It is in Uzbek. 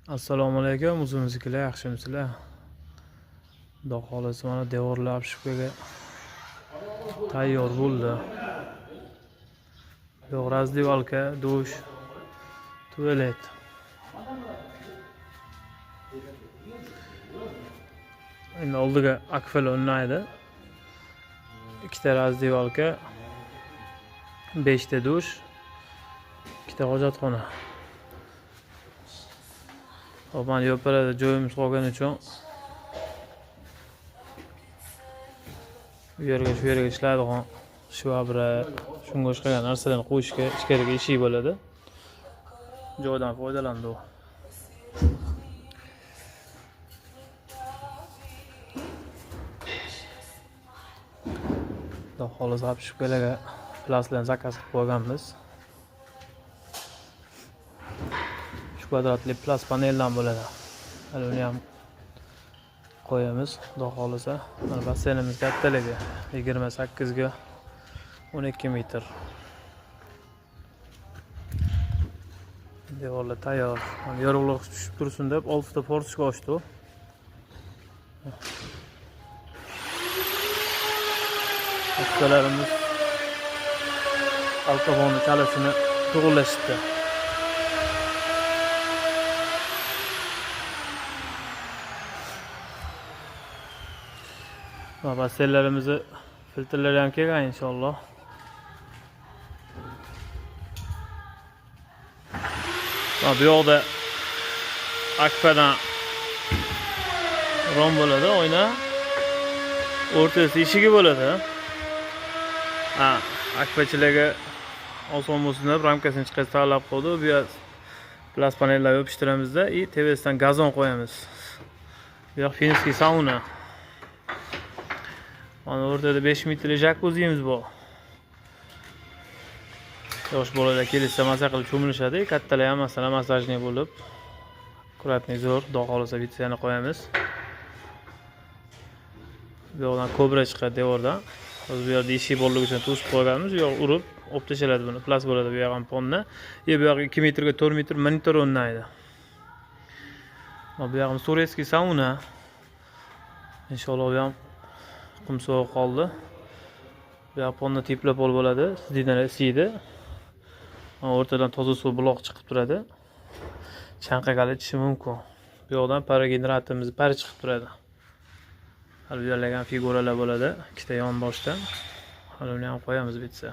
Assalomu alaykum, o'zimiznikilar yaxshimisizlar? Xudo xohlasa mana devorlar shubhaga tayyor bo'ldi. Yo'q, razdivalka, dush, tualet. Endi oldiga akfel o'rnaydi. 2 ta razdivalka, 5 ta dush, 2 ta hojatxona. Hop, mana yo'parada joyimiz qolgani uchun bu yerga shu yerga ishlaydigan shvabra, shunga o'xshagan narsalarni qo'yishga ichkariga eshik bo'ladi. Joydan foydalandi u. Xudo xohlasa shubhalarga plaslarni zakaz qilib qo'yganmiz. Shu kvadratli plas paneldan bo'ladi. Hali uni ham qo'yamiz, xudo xohlasa. Mana basseynimiz kattaligi 28 ga 12 metr. Devorlar tayyor. Yorug'lik tushib tursin deb 6 ta portichka ochdi. Ustalarimiz alkofonni chalasini to'g'rilashdi. Basseynlarimizni filtrlari ham kelgan inshaalloh. Bu yoqda akfadan rom bo'ladi, oyna. O'rtasida eshigi bo'ladi. Akfachilarga oson bo'lsin deb ramkasini chiqarib tanlab qo'ydi. Bu yoq plas panellar yopishtiramizda, tepasidan gazon qo'yamiz. Bu yoq finskiy sauna. Mana o'rtada 5 metrli jakuzzimiz bor. Yosh bolalar kelsa maza qilib cho'milishadi. Kattalar ham masalan masajniy bo'lib, akkuratni zo'r, xudo xohlasa vitsani qo'yamiz. Bu yoqdan kobra chiqadi devordan. Biz bu yerda eshik borligi uchun to'sib qo'yganmiz. Bu yoq urib, olib tashladi buni. Plas bo'ladi bu yoq ham ponna. Bu yoq 2 metrga 4 metr monitor o'rnaydi. Bu yoq ham sovetskiy sauna. Inshaalloh bu ham qumsoq qoldi. Bu yoq ponna teplopol bo'ladi. Sizdan isiydi. O'rtadan toza suv buloq chiqib turadi. Chanqagali ichishi mumkin. Bu yoqdan parageneratorimiz pari chiqib turadi. Hali bu yerlarga figuralar bo'ladi, 2 ta yon boshdan. Hali uni ham qo'yamiz bitsa.